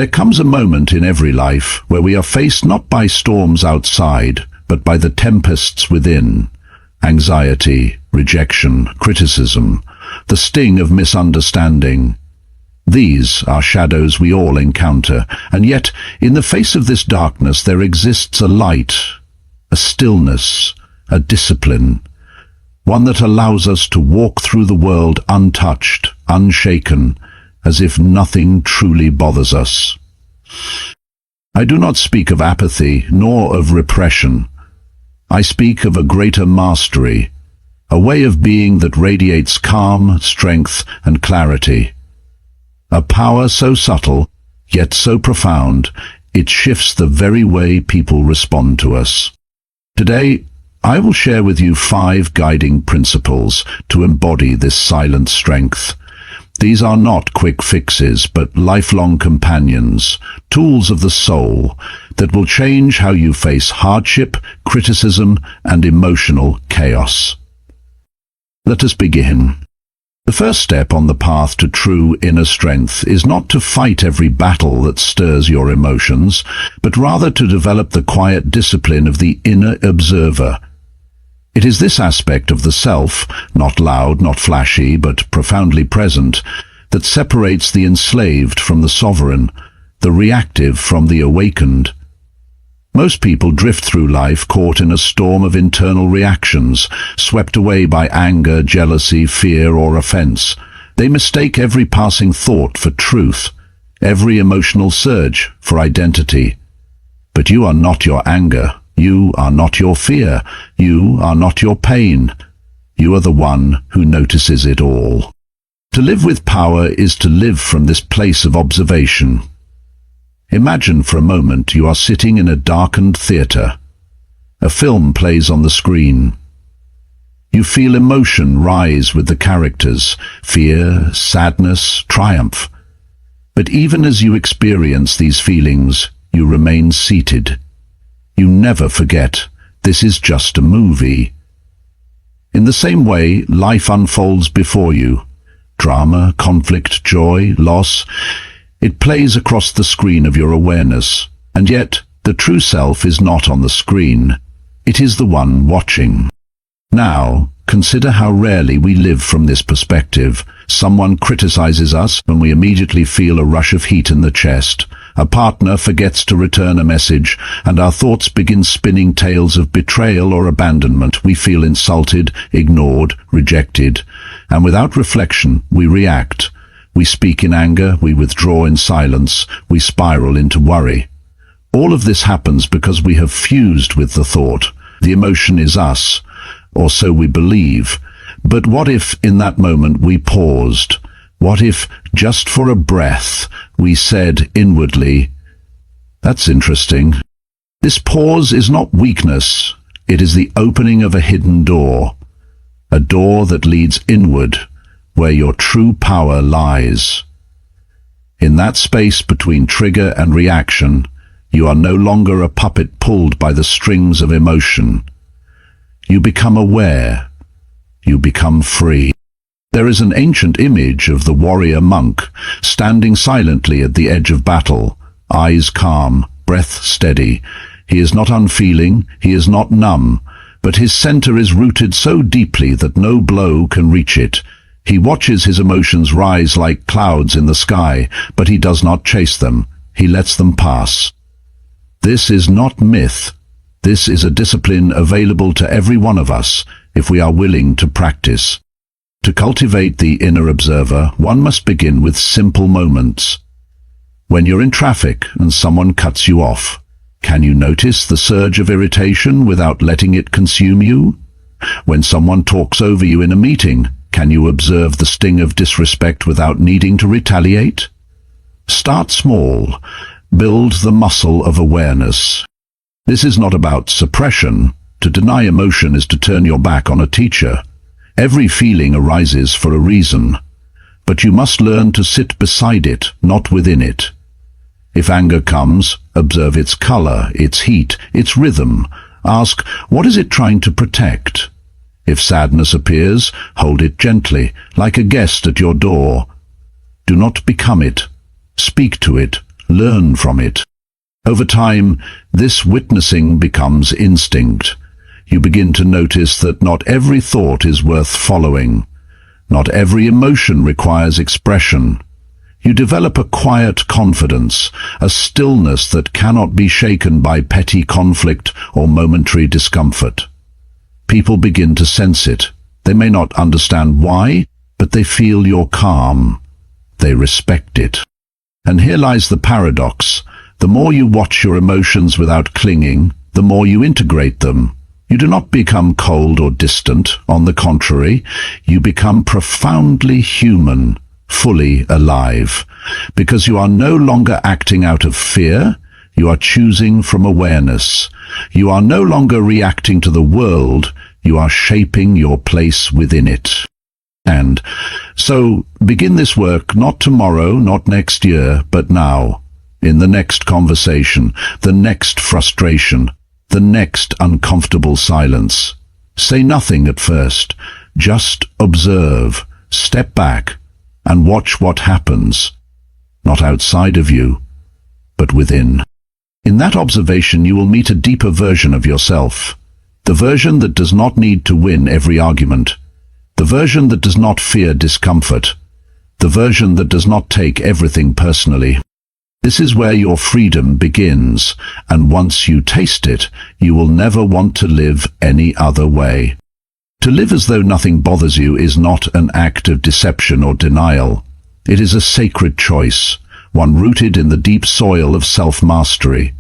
There comes a moment in every life where we are faced not by storms outside, but by the tempests within. Anxiety, rejection, criticism, the sting of misunderstanding. These are shadows we all encounter, and yet, in the face of this darkness there exists a light, a stillness, a discipline, one that allows us to walk through the world untouched, unshaken, as if nothing truly bothers us. I do not speak of apathy, nor of repression. I speak of a greater mastery, a way of being that radiates calm, strength, and clarity. A power so subtle, yet so profound, it shifts the very way people respond to us. Today, I will share with you 5 guiding principles to embody this silent strength. These are not quick fixes, but lifelong companions, tools of the soul that will change how you face hardship, criticism, and emotional chaos. Let us begin. The first step on the path to true inner strength is not to fight every battle that stirs your emotions, but rather to develop the quiet discipline of the inner observer. It is this aspect of the self, not loud, not flashy, but profoundly present, that separates the enslaved from the sovereign, the reactive from the awakened. Most people drift through life caught in a storm of internal reactions, swept away by anger, jealousy, fear, or offense. They mistake every passing thought for truth, every emotional surge for identity. But you are not your anger. You are not your fear. You are not your pain. You are the one who notices it all. To live with power is to live from this place of observation. Imagine for a moment you are sitting in a darkened theater. A film plays on the screen. You feel emotion rise with the characters, fear, sadness, triumph. But even as you experience these feelings, you remain seated. You never forget, this is just a movie. In the same way, life unfolds before you. Drama, conflict, joy, loss. It plays across the screen of your awareness, and yet the true self is not on the screen. It is the one watching. Now, consider how rarely we live from this perspective. Someone criticizes us and we immediately feel a rush of heat in the chest. A partner forgets to return a message, and our thoughts begin spinning tales of betrayal or abandonment. We feel insulted, ignored, rejected, and without reflection, we react. We speak in anger, we withdraw in silence, we spiral into worry. All of this happens because we have fused with the thought. The emotion is us, or so we believe. But what if in that moment we paused? What if, just for a breath, we said inwardly, "That's interesting." This pause is not weakness, it is the opening of a hidden door. A door that leads inward, where your true power lies. In that space between trigger and reaction, you are no longer a puppet pulled by the strings of emotion. You become aware. You become free. There is an ancient image of the warrior monk, standing silently at the edge of battle, eyes calm, breath steady. He is not unfeeling, he is not numb, but his center is rooted so deeply that no blow can reach it. He watches his emotions rise like clouds in the sky, but he does not chase them. He lets them pass. This is not myth. This is a discipline available to every one of us if we are willing to practice. To cultivate the inner observer, one must begin with simple moments. When you're in traffic and someone cuts you off, can you notice the surge of irritation without letting it consume you? When someone talks over you in a meeting, can you observe the sting of disrespect without needing to retaliate? Start small. Build the muscle of awareness. This is not about suppression. To deny emotion is to turn your back on a teacher. Every feeling arises for a reason, but you must learn to sit beside it, not within it. If anger comes, observe its color, its heat, its rhythm. Ask, what is it trying to protect? If sadness appears, hold it gently, like a guest at your door. Do not become it. Speak to it, learn from it. Over time, this witnessing becomes instinct. You begin to notice that not every thought is worth following. Not every emotion requires expression. You develop a quiet confidence, a stillness that cannot be shaken by petty conflict or momentary discomfort. People begin to sense it. They may not understand why, but they feel your calm. They respect it. And here lies the paradox. The more you watch your emotions without clinging, the more you integrate them. You do not become cold or distant. On the contrary, you become profoundly human, fully alive. Because you are no longer acting out of fear, you are choosing from awareness. You are no longer reacting to the world, you are shaping your place within it. And so, begin this work not tomorrow, not next year, but now. In the next conversation, the next frustration, the next uncomfortable silence. Say nothing at first. Just observe, step back, and watch what happens. Not outside of you, but within. In that observation you will meet a deeper version of yourself. The version that does not need to win every argument. The version that does not fear discomfort. The version that does not take everything personally. This is where your freedom begins, and once you taste it, you will never want to live any other way. To live as though nothing bothers you is not an act of deception or denial. It is a sacred choice, one rooted in the deep soil of self-mastery.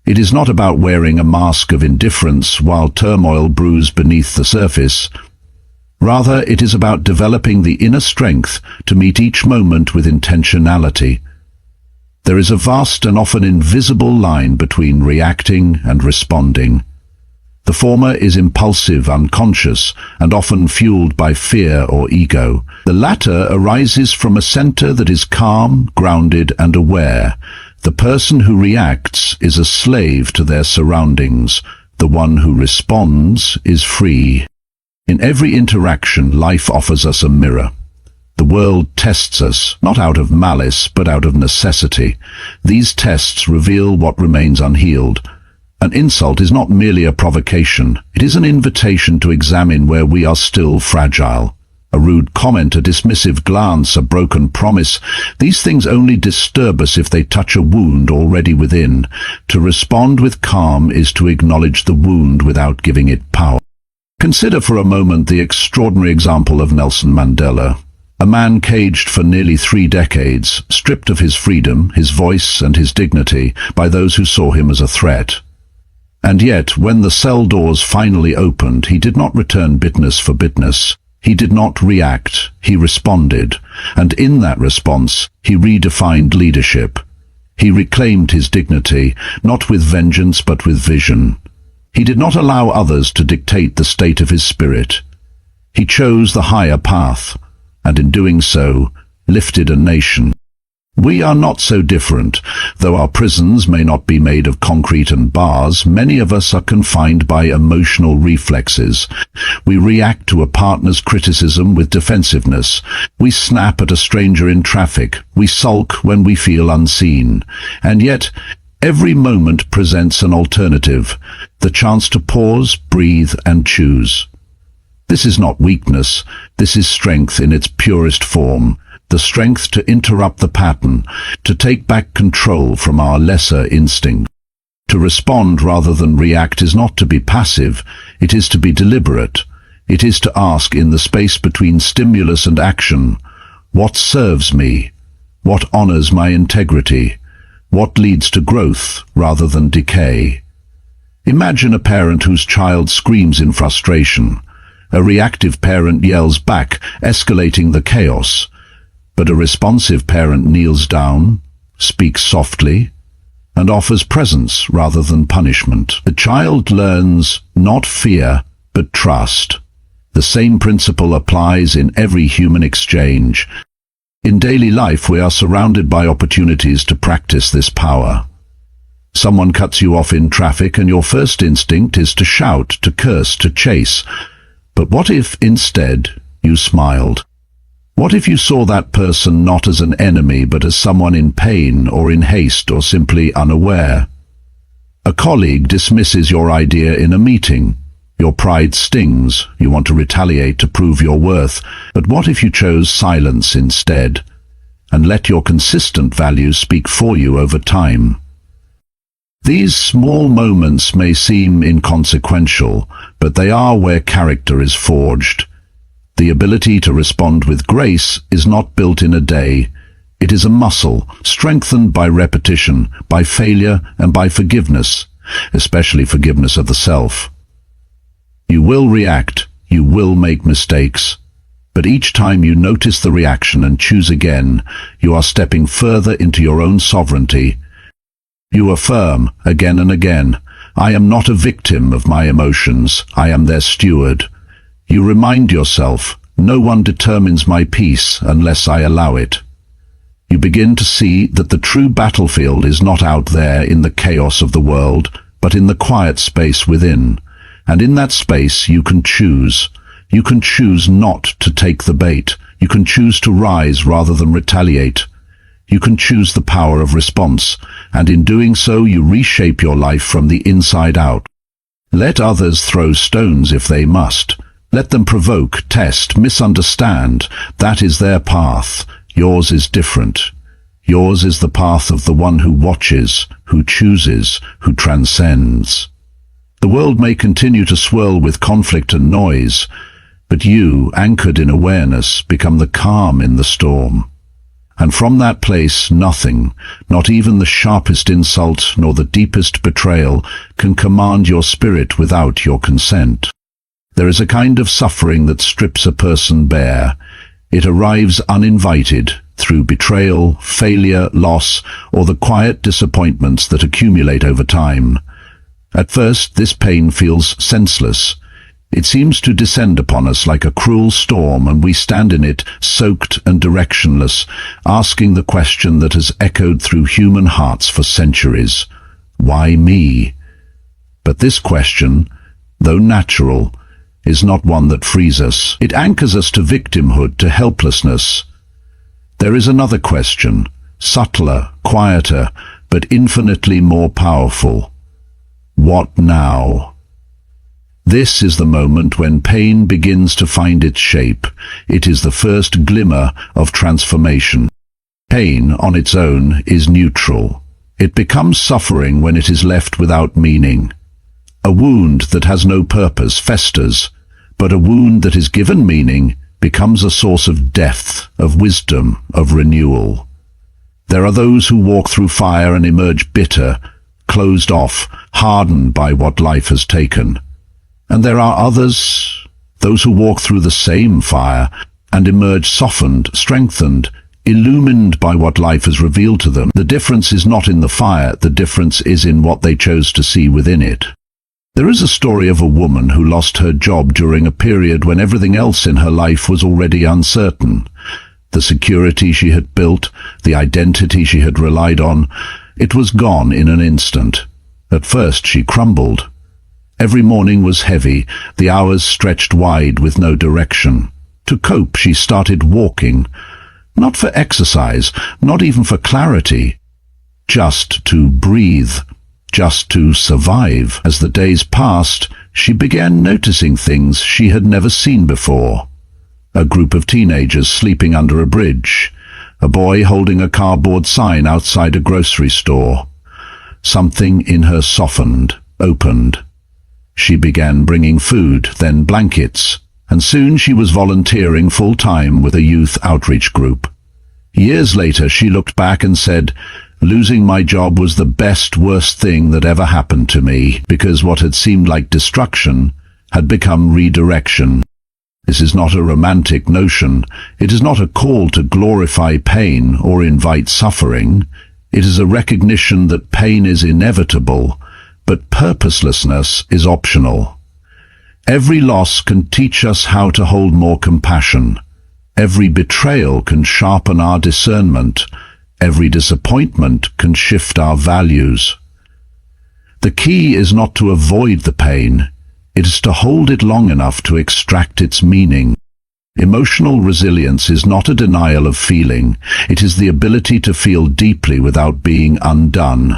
It is not about wearing a mask of indifference while turmoil brews beneath the surface. Rather, it is about developing the inner strength to meet each moment with intentionality. There is a vast and often invisible line between reacting and responding. The former is impulsive, unconscious, and often fueled by fear or ego. The latter arises from a center that is calm, grounded, and aware. The person who reacts is a slave to their surroundings. The one who responds is free. In every interaction, life offers us a mirror. The world tests us, not out of malice, but out of necessity. These tests reveal what remains unhealed. An insult is not merely a provocation, it is an invitation to examine where we are still fragile. A rude comment, a dismissive glance, a broken promise, these things only disturb us if they touch a wound already within. To respond with calm is to acknowledge the wound without giving it power. Consider for a moment the extraordinary example of Nelson Mandela. A man caged for nearly 3 decades, stripped of his freedom, his voice and his dignity by those who saw him as a threat. And yet, when the cell doors finally opened, he did not return bitterness for bitterness. He did not react, he responded. And in that response, he redefined leadership. He reclaimed his dignity, not with vengeance but with vision. He did not allow others to dictate the state of his spirit. He chose the higher path, and in doing so, lifted a nation. We are not so different. Though our prisons may not be made of concrete and bars, many of us are confined by emotional reflexes. We react to a partner's criticism with defensiveness. We snap at a stranger in traffic. We sulk when we feel unseen. And yet, every moment presents an alternative, the chance to pause, breathe, and choose. This is not weakness. This is strength in its purest form. The strength to interrupt the pattern, to take back control from our lesser instinct. To respond rather than react is not to be passive, it is to be deliberate. It is to ask in the space between stimulus and action, what serves me? What honors my integrity? What leads to growth rather than decay? Imagine a parent whose child screams in frustration. A reactive parent yells back, escalating the chaos. But a responsive parent kneels down, speaks softly, and offers presence rather than punishment. The child learns not fear, but trust. The same principle applies in every human exchange. In daily life, we are surrounded by opportunities to practice this power. Someone cuts you off in traffic, and your first instinct is to shout, to curse, to chase. But what if, instead, you smiled? What if you saw that person not as an enemy but as someone in pain or in haste or simply unaware? A colleague dismisses your idea in a meeting. Your pride stings, you want to retaliate to prove your worth, but what if you chose silence instead, and let your consistent values speak for you over time? These small moments may seem inconsequential, but they are where character is forged. The ability to respond with grace is not built in a day. It is a muscle, strengthened by repetition, by failure, and by forgiveness, especially forgiveness of the self. You will react, you will make mistakes, but each time you notice the reaction and choose again, you are stepping further into your own sovereignty. You affirm, again and again, I am not a victim of my emotions, I am their steward. You remind yourself, no one determines my peace unless I allow it. You begin to see that the true battlefield is not out there in the chaos of the world, but in the quiet space within. And in that space you can choose. You can choose not to take the bait. You can choose to rise rather than retaliate. You can choose the power of response, and in doing so you reshape your life from the inside out. Let others throw stones if they must. Let them provoke, test, misunderstand. That is their path. Yours is different. Yours is the path of the one who watches, who chooses, who transcends. The world may continue to swirl with conflict and noise, but you, anchored in awareness, become the calm in the storm. And from that place, nothing, not even the sharpest insult nor the deepest betrayal, can command your spirit without your consent. There is a kind of suffering that strips a person bare. It arrives uninvited, through betrayal, failure, loss, or the quiet disappointments that accumulate over time. At first, this pain feels senseless. It seems to descend upon us like a cruel storm, and we stand in it, soaked and directionless, asking the question that has echoed through human hearts for centuries. Why me? But this question, though natural, is not one that frees us. It anchors us to victimhood, to helplessness. There is another question, subtler, quieter, but infinitely more powerful. What now? This is the moment when pain begins to find its shape. It is the first glimmer of transformation. Pain, on its own, is neutral. It becomes suffering when it is left without meaning. A wound that has no purpose festers, but a wound that is given meaning becomes a source of depth, of wisdom, of renewal. There are those who walk through fire and emerge bitter, closed off, hardened by what life has taken. And there are others, those who walk through the same fire and emerge softened, strengthened, illumined by what life has revealed to them. The difference is not in the fire, the difference is in what they chose to see within it. There is a story of a woman who lost her job during a period when everything else in her life was already uncertain. The security she had built, the identity she had relied on, it was gone in an instant. At first she crumbled. Every morning was heavy, the hours stretched wide with no direction. To cope, she started walking, not for exercise, not even for clarity, just to breathe, just to survive. As the days passed, she began noticing things she had never seen before. A group of teenagers sleeping under a bridge, a boy holding a cardboard sign outside a grocery store. Something in her softened, opened. She began bringing food, then blankets, and soon she was volunteering full-time with a youth outreach group. Years later, she looked back and said, "Losing my job was the best, worst thing that ever happened to me, because what had seemed like destruction had become redirection." This is not a romantic notion. It is not a call to glorify pain or invite suffering. It is a recognition that pain is inevitable, but purposelessness is optional. Every loss can teach us how to hold more compassion. Every betrayal can sharpen our discernment. Every disappointment can shift our values. The key is not to avoid the pain. It is to hold it long enough to extract its meaning. Emotional resilience is not a denial of feeling. It is the ability to feel deeply without being undone.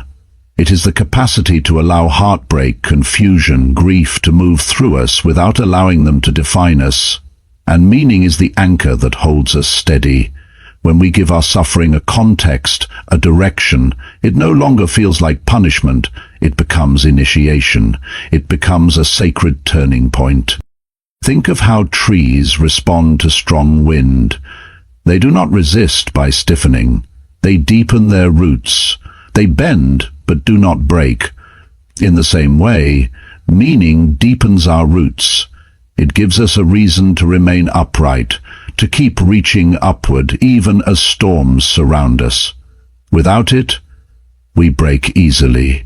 It is the capacity to allow heartbreak, confusion, grief to move through us without allowing them to define us. And meaning is the anchor that holds us steady. When we give our suffering a context, a direction, it no longer feels like punishment. It becomes initiation. It becomes a sacred turning point. Think of how trees respond to strong wind. They do not resist by stiffening. They deepen their roots. They bend, but do not break. In the same way, meaning deepens our roots. It gives us a reason to remain upright, to keep reaching upward even as storms surround us. Without it, we break easily,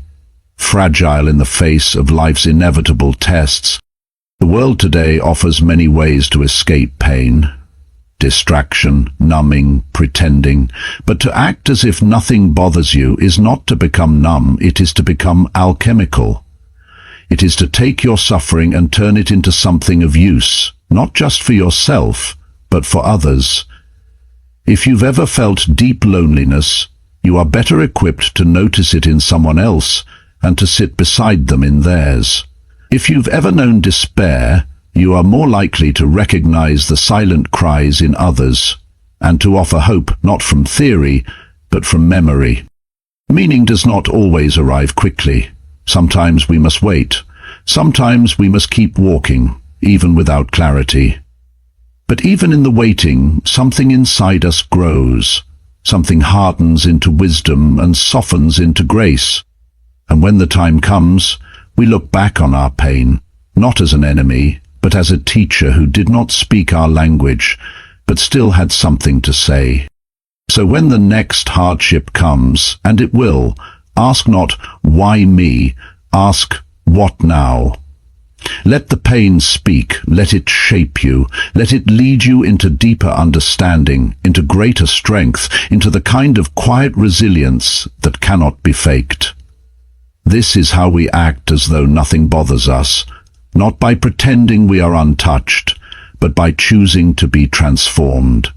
fragile in the face of life's inevitable tests. The world today offers many ways to escape pain. Distraction, numbing, pretending. But to act as if nothing bothers you is not to become numb, it is to become alchemical. It is to take your suffering and turn it into something of use, not just for yourself, but for others. If you've ever felt deep loneliness, you are better equipped to notice it in someone else and to sit beside them in theirs. If you've ever known despair, you are more likely to recognize the silent cries in others and to offer hope not from theory, but from memory. Meaning does not always arrive quickly. Sometimes we must wait. Sometimes we must keep walking, even without clarity. But even in the waiting, something inside us grows. Something hardens into wisdom and softens into grace. And when the time comes, we look back on our pain, not as an enemy, but as a teacher who did not speak our language, but still had something to say. So when the next hardship comes, and it will, ask not, why me? Ask, what now? Let the pain speak, let it shape you, let it lead you into deeper understanding, into greater strength, into the kind of quiet resilience that cannot be faked. This is how we act as though nothing bothers us, not by pretending we are untouched, but by choosing to be transformed.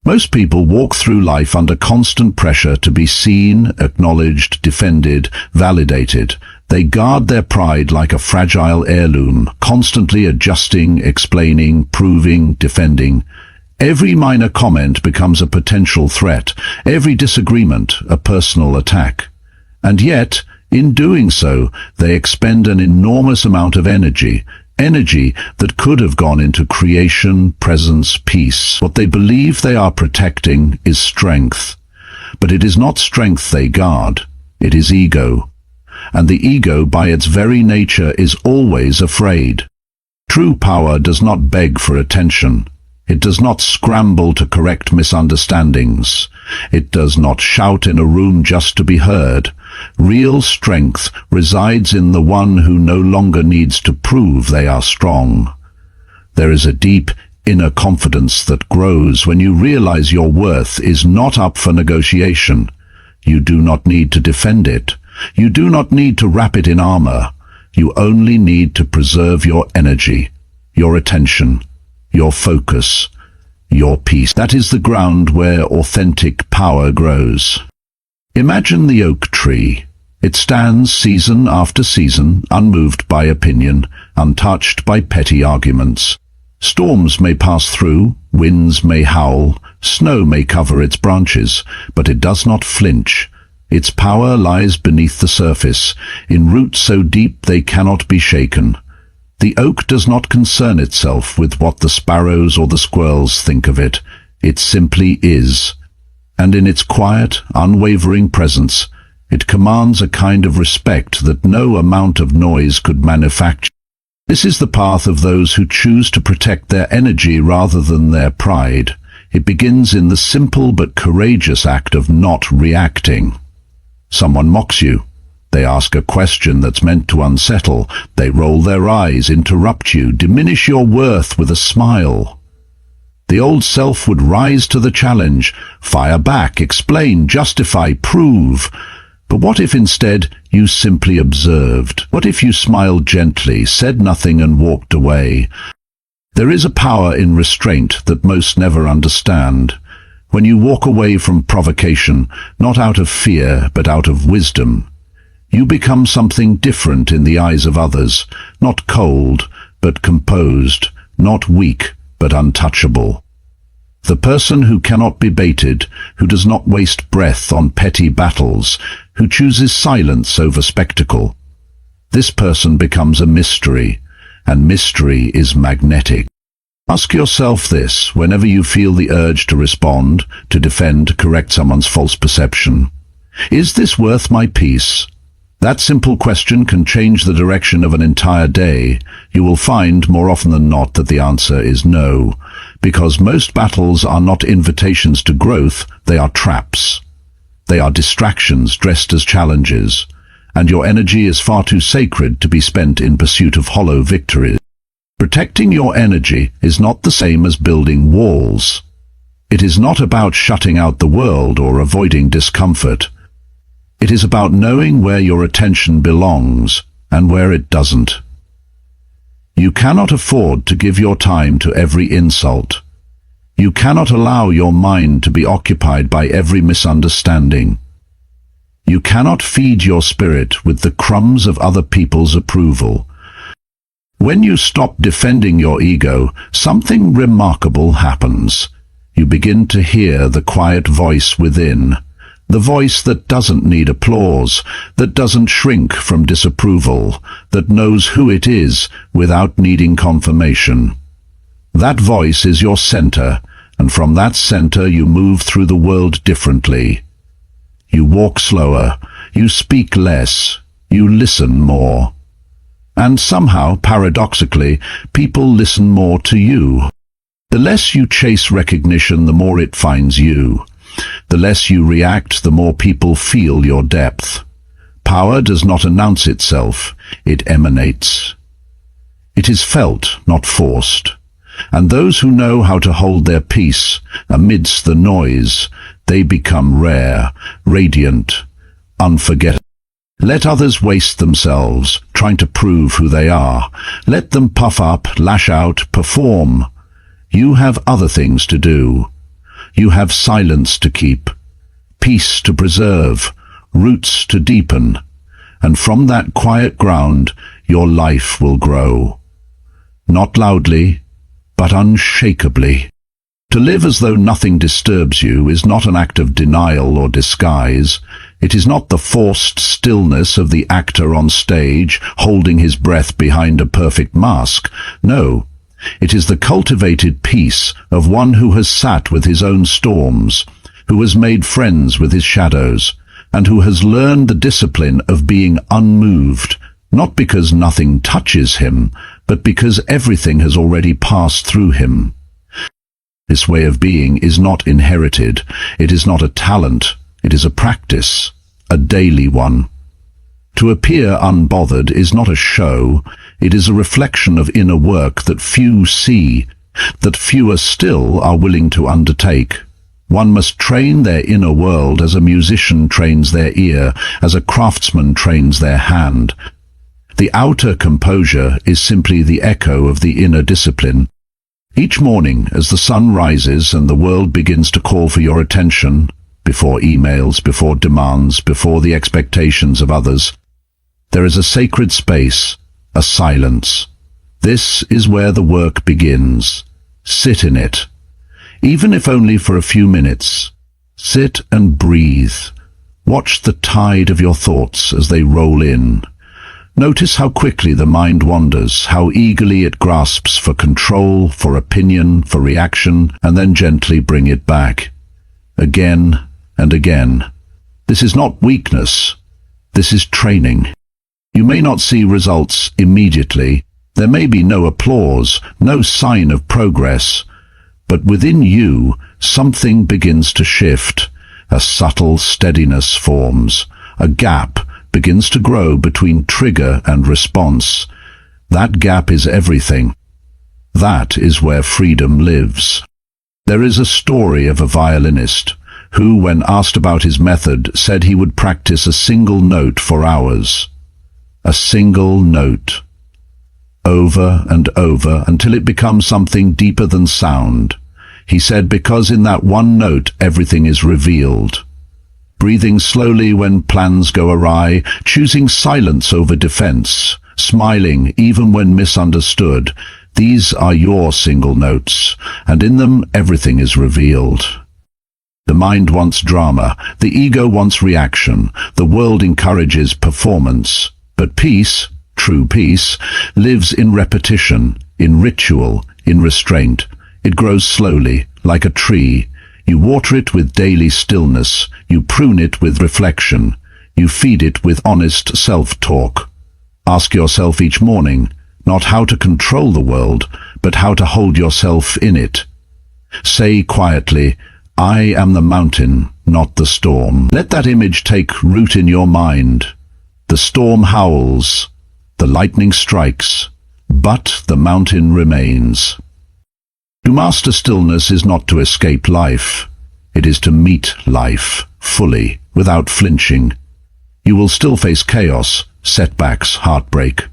Most people walk through life under constant pressure to be seen, acknowledged, defended, validated. They guard their pride like a fragile heirloom, constantly adjusting, explaining, proving, defending. Every minor comment becomes a potential threat, every disagreement a personal attack. And yet, in doing so, they expend an enormous amount of energy that could have gone into creation, presence, peace. What they believe they are protecting is strength. But it is not strength they guard, it is ego. And the ego, by its very nature, is always afraid. True power does not beg for attention. It does not scramble to correct misunderstandings. It does not shout in a room just to be heard. Real strength resides in the one who no longer needs to prove they are strong. There is a deep inner confidence that grows when you realize your worth is not up for negotiation. You do not need to defend it. You do not need to wrap it in armor. You only need to preserve your energy, your attention, your focus, your peace. That is the ground where authentic power grows. Imagine the oak tree. It stands season after season, unmoved by opinion, untouched by petty arguments. Storms may pass through, winds may howl, snow may cover its branches, but it does not flinch. Its power lies beneath the surface, in roots so deep they cannot be shaken. The oak does not concern itself with what the sparrows or the squirrels think of it. It simply is. And in its quiet, unwavering presence, it commands a kind of respect that no amount of noise could manufacture. This is the path of those who choose to protect their energy rather than their pride. It begins in the simple but courageous act of not reacting. Someone mocks you. They ask a question that's meant to unsettle. They roll their eyes, interrupt you, diminish your worth with a smile. The old self would rise to the challenge, fire back, explain, justify, prove. But what if instead you simply observed? What if you smiled gently, said nothing and walked away? There is a power in restraint that most never understand. When you walk away from provocation, not out of fear, but out of wisdom, you become something different in the eyes of others, not cold, but composed, not weak, but untouchable. The person who cannot be baited, who does not waste breath on petty battles, who chooses silence over spectacle. This person becomes a mystery, and mystery is magnetic. Ask yourself this whenever you feel the urge to respond, to defend, to correct someone's false perception. Is this worth my peace? That simple question can change the direction of an entire day. You will find more often than not that the answer is no, because most battles are not invitations to growth, they are traps. They are distractions dressed as challenges, and your energy is far too sacred to be spent in pursuit of hollow victories. Protecting your energy is not the same as building walls. It is not about shutting out the world or avoiding discomfort. It is about knowing where your attention belongs and where it doesn't. You cannot afford to give your time to every insult. You cannot allow your mind to be occupied by every misunderstanding. You cannot feed your spirit with the crumbs of other people's approval. When you stop defending your ego, something remarkable happens. You begin to hear the quiet voice within, the voice that doesn't need applause, that doesn't shrink from disapproval, that knows who it is without needing confirmation. That voice is your center, and from that center you move through the world differently. You walk slower, you speak less, you listen more. And somehow, paradoxically, people listen more to you. The less you chase recognition, the more it finds you. The less you react, the more people feel your depth. Power does not announce itself, it emanates. It is felt, not forced. And those who know how to hold their peace amidst the noise, they become rare, radiant, unforgettable. Let others waste themselves, trying to prove who they are. Let them puff up, lash out, perform. You have other things to do. You have silence to keep, peace to preserve, roots to deepen, and from that quiet ground your life will grow. Not loudly, but unshakably. To live as though nothing disturbs you is not an act of denial or disguise. It is not the forced stillness of the actor on stage, holding his breath behind a perfect mask. No, it is the cultivated peace of one who has sat with his own storms, who has made friends with his shadows, and who has learned the discipline of being unmoved, not because nothing touches him, but because everything has already passed through him. This way of being is not inherited. It is not a talent. It is a practice, a daily one. To appear unbothered is not a show. It is a reflection of inner work that few see, that fewer still are willing to undertake. One must train their inner world as a musician trains their ear, as a craftsman trains their hand. The outer composure is simply the echo of the inner discipline. Each morning, as the sun rises and the world begins to call for your attention, before emails, before demands, before the expectations of others, there is a sacred space, a silence. This is where the work begins. Sit in it, even if only for a few minutes. Sit and breathe. Watch the tide of your thoughts as they roll in. Notice how quickly the mind wanders, how eagerly it grasps for control, for opinion, for reaction, and then gently bring it back. Again and again. This is not weakness. This is training. You may not see results immediately. There may be no applause, no sign of progress. But within you, something begins to shift. A subtle steadiness forms. A gap begins to grow between trigger and response. That gap is everything. That is where freedom lives. There is a story of a violinist who, when asked about his method, said he would practice a single note for hours. A single note. over and over until it becomes something deeper than sound. He said, because in that one note everything is revealed. Breathing slowly when plans go awry, choosing silence over defense, smiling even when misunderstood. These are your single notes, and in them everything is revealed. The mind wants drama, the ego wants reaction, the world encourages performance. But peace, true peace, lives in repetition, in ritual, in restraint. It grows slowly, like a tree. You water it with daily stillness, you prune it with reflection, you feed it with honest self-talk. Ask yourself each morning, not how to control the world, but how to hold yourself in it. Say quietly, I am the mountain, not the storm. Let that image take root in your mind. The storm howls, the lightning strikes, but the mountain remains. To master stillness is not to escape life. It is to meet life fully, without flinching. You will still face chaos, setbacks, heartbreak,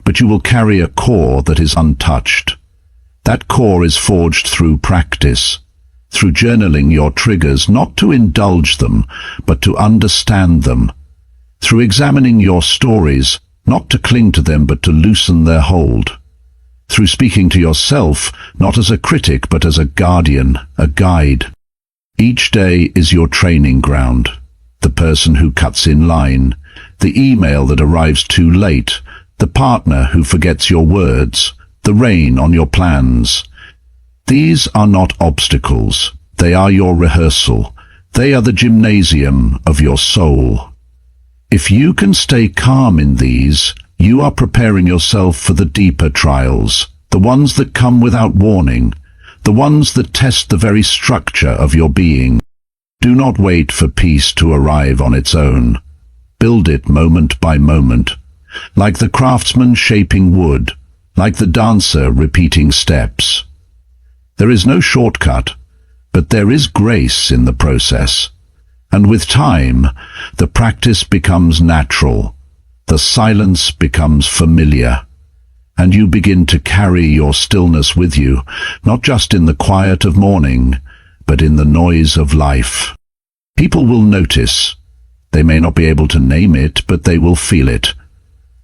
but you will carry a core that is untouched. That core is forged through practice, through journaling your triggers, not to indulge them, but to understand them, through examining your stories, not to cling to them, but to loosen their hold, through speaking to yourself, not as a critic, but as a guardian, a guide. Each day is your training ground. The person who cuts in line, the email that arrives too late, the partner who forgets your words, the rain on your plans. These are not obstacles. They are your rehearsal. They are the gymnasium of your soul. If you can stay calm in these, you are preparing yourself for the deeper trials, the ones that come without warning, the ones that test the very structure of your being. Do not wait for peace to arrive on its own. Build it moment by moment, like the craftsman shaping wood, like the dancer repeating steps. There is no shortcut, but there is grace in the process. And with time, the practice becomes natural. The silence becomes familiar, and you begin to carry your stillness with you, not just in the quiet of morning, but in the noise of life. People will notice. They may not be able to name it, but they will feel it.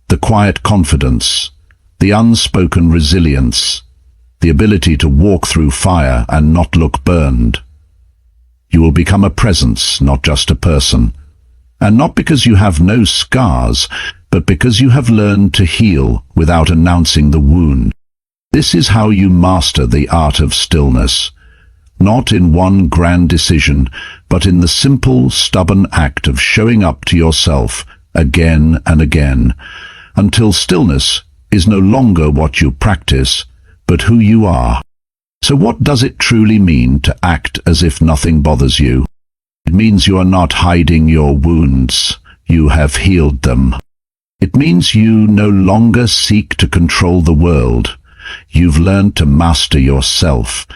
The quiet confidence, the unspoken resilience, the ability to walk through fire and not look burned. You will become a presence, not just a person. And not because you have no scars, but because you have learned to heal without announcing the wound. This is how you master the art of stillness, not in one grand decision, but in the simple, stubborn act of showing up to yourself again and again, until stillness is no longer what you practice, but who you are. So what does it truly mean to act as if nothing bothers you? It means you are not hiding your wounds. You have healed them. It means you no longer seek to control the world. You've learned to master yourself.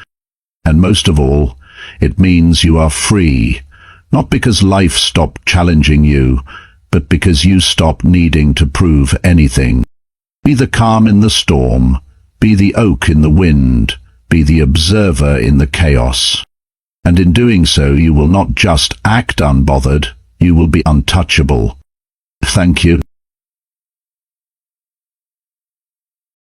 And most of all, it means you are free, not because life stopped challenging you, but because you stopped needing to prove anything. Be the calm in the storm. Be the oak in the wind. Be the observer in the chaos. And in doing so, you will not just act unbothered, you will be untouchable. Thank you.